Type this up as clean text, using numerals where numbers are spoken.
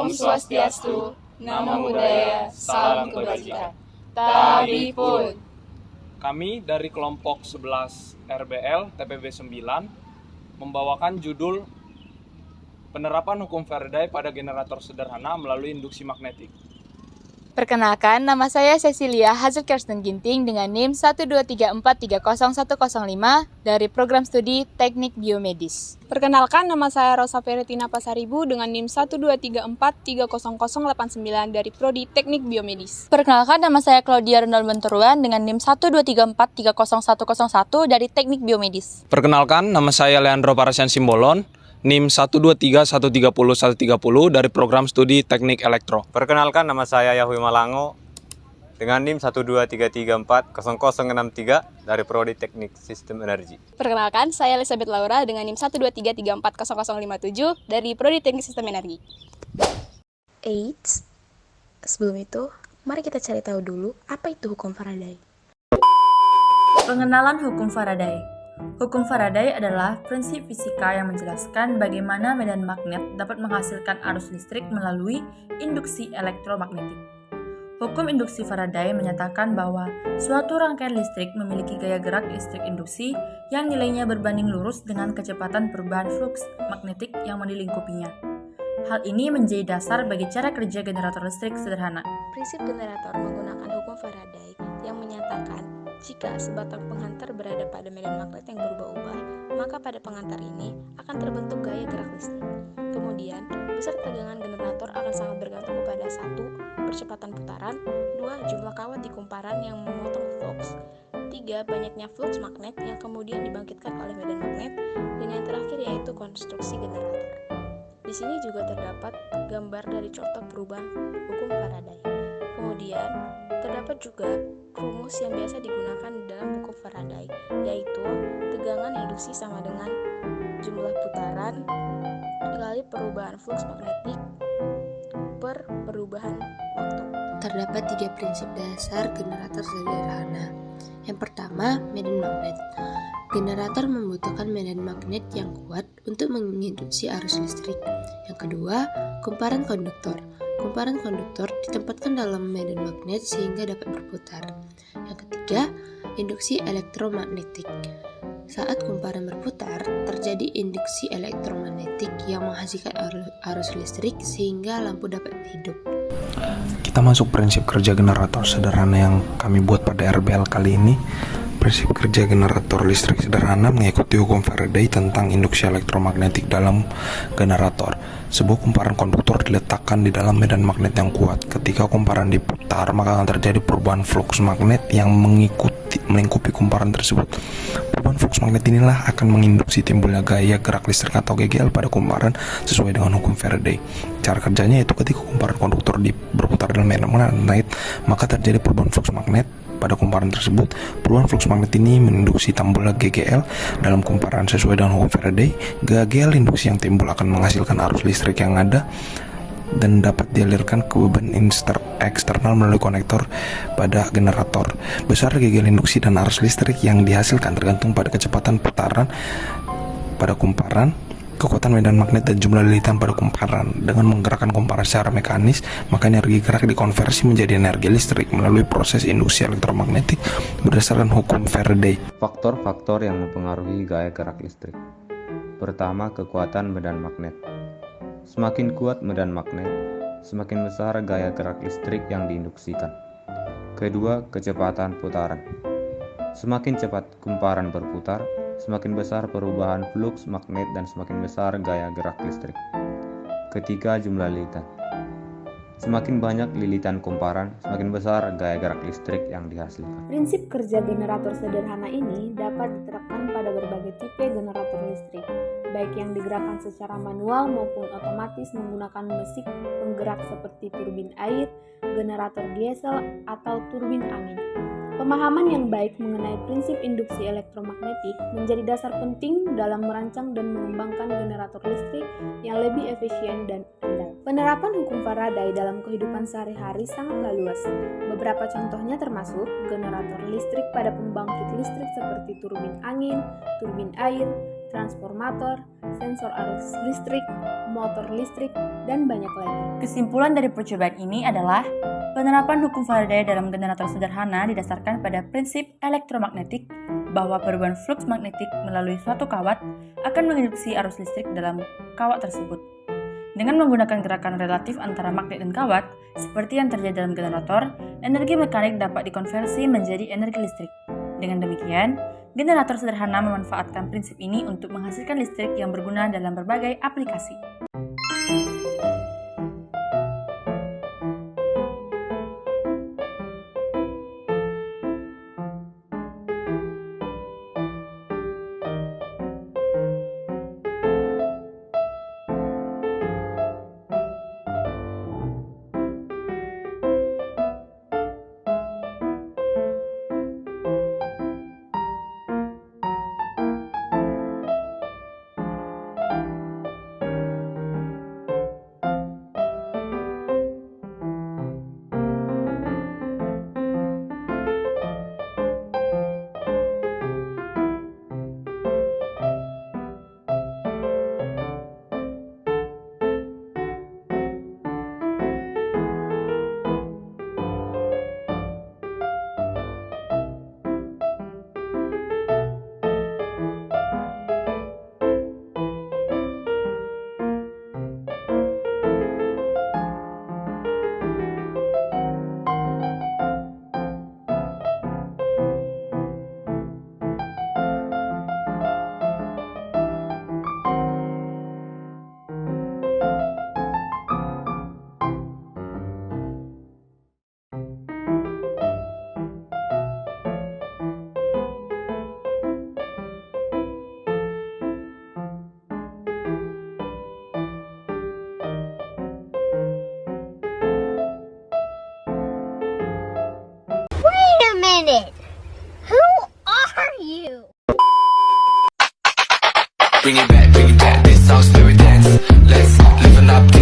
Om Swastiastu, Namo Buddhaya, Salam Kebajikan. Tabipun. Kami dari kelompok 11 RBL TPB 9 membawakan judul Penerapan Hukum Faraday pada Generator Sederhana melalui Induksi Magnetik. Perkenalkan, nama saya Cecilia Hazard Kirsten Ginting dengan NIM 123430105 dari Program Studi Teknik Biomedis. Perkenalkan, nama saya Rosa Peritina Pasaribu dengan NIM 123430089 dari Prodi Teknik Biomedis. Perkenalkan, nama saya Claudia Ronald Benturuan dengan NIM 123430101 dari Teknik Biomedis. Perkenalkan, nama saya Leandro Parasian Simbolon, NIM 123130130 dari Program Studi Teknik Elektro. Perkenalkan, nama saya Yahui Malango dengan NIM 123340063 dari Prodi Teknik Sistem Energi. Perkenalkan, saya Elizabeth Laura dengan NIM 123340057 dari Prodi Teknik Sistem Energi. Eits, sebelum itu, mari kita cari tahu dulu apa itu hukum Faraday. Pengenalan hukum Faraday. Hukum Faraday adalah prinsip fisika yang menjelaskan bagaimana medan magnet dapat menghasilkan arus listrik melalui induksi elektromagnetik. Hukum induksi Faraday menyatakan bahwa suatu rangkaian listrik memiliki gaya gerak listrik induksi yang nilainya berbanding lurus dengan kecepatan perubahan fluks magnetik yang melingkupinya. Hal ini menjadi dasar bagi cara kerja generator listrik sederhana. Prinsip generator menggunakan hukum Faraday yang menyatakan jika sebatang penghantar berada pada medan magnet yang berubah-ubah, maka pada penghantar ini akan terbentuk gaya gerak listrik. Kemudian, besar tegangan generator akan sangat bergantung kepada 1. Percepatan putaran, 2. Jumlah kawat di kumparan yang memotong flux, 3. Banyaknya flux magnet yang kemudian dibangkitkan oleh medan magnet, dan yang terakhir yaitu konstruksi generator. Di sini juga terdapat gambar dari contoh perubahan hukum Faraday. Kemudian, terdapat juga rumus yang biasa digunakan dalam hukum Faraday, yaitu tegangan induksi sama dengan jumlah putaran dikali perubahan flux magnetik per perubahan waktu. Terdapat 3 prinsip dasar generator sederhana. Yang pertama, medan magnet. Generator membutuhkan medan magnet yang kuat untuk menginduksi arus listrik. Yang kedua, kumparan konduktor. Kumparan konduktor ditempatkan dalam medan magnet sehingga dapat berputar. Yang ketiga, induksi elektromagnetik. Saat kumparan berputar, terjadi induksi elektromagnetik yang menghasilkan arus listrik sehingga lampu dapat hidup. Kita masuk prinsip kerja generator sederhana yang kami buat pada RBL kali ini. Prinsip kerja generator listrik sederhana mengikuti hukum Faraday tentang induksi elektromagnetik dalam generator. Sebuah kumparan konduktor diletakkan di dalam medan magnet yang kuat. Ketika kumparan diputar, maka akan terjadi perubahan flux magnet yang melingkupi kumparan tersebut. Perubahan flux magnet inilah akan menginduksi timbulnya gaya gerak listrik atau GGL pada kumparan sesuai dengan hukum Faraday. Cara kerjanya yaitu ketika kumparan konduktor berputar dalam medan magnet, maka terjadi perubahan flux magnet pada kumparan tersebut. Perubahan flux magnet ini menginduksi timbulnya GGL dalam kumparan sesuai dengan hukum Faraday. GGL induksi yang timbul akan menghasilkan arus listrik yang ada dan dapat dialirkan ke beban eksternal melalui konektor pada generator. Besar GGL induksi dan arus listrik yang dihasilkan tergantung pada kecepatan putaran pada kumparan, kekuatan medan magnet, dan jumlah lilitan pada kumparan. Dengan menggerakkan kumparan secara mekanis, maka energi gerak dikonversi menjadi energi listrik melalui proses induksi elektromagnetik berdasarkan hukum Faraday. Faktor-faktor yang mempengaruhi gaya gerak listrik. Pertama, kekuatan medan magnet. Semakin kuat medan magnet, semakin besar gaya gerak listrik yang diinduksikan. Kedua, kecepatan putaran. Semakin cepat kumparan berputar, semakin besar perubahan flux magnet dan semakin besar gaya gerak listrik. Ketiga, jumlah lilitan. Semakin banyak lilitan kumparan, semakin besar gaya gerak listrik yang dihasilkan. Prinsip kerja generator sederhana ini dapat diterapkan pada berbagai tipe generator listrik, baik yang digerakkan secara manual maupun otomatis menggunakan mesin penggerak seperti turbin air, generator diesel, atau turbin angin. Pemahaman yang baik mengenai prinsip induksi elektromagnetik menjadi dasar penting dalam merancang dan mengembangkan generator listrik yang lebih efisien dan andal. Penerapan hukum Faraday dalam kehidupan sehari-hari sangatlah luas. Beberapa contohnya termasuk generator listrik pada pembangkit listrik seperti turbin angin, turbin air, transformator, sensor arus listrik, motor listrik, dan banyak lagi. Kesimpulan dari percobaan ini adalah penerapan hukum Faraday dalam generator sederhana didasarkan pada prinsip elektromagnetik bahwa perubahan fluks magnetik melalui suatu kawat akan menginduksi arus listrik dalam kawat tersebut. Dengan menggunakan gerakan relatif antara magnet dan kawat, seperti yang terjadi dalam generator, energi mekanik dapat dikonversi menjadi energi listrik. Dengan demikian, generator sederhana memanfaatkan prinsip ini untuk menghasilkan listrik yang berguna dalam berbagai aplikasi. Who are you? Bring it back, this song's very dance. Let's live an up.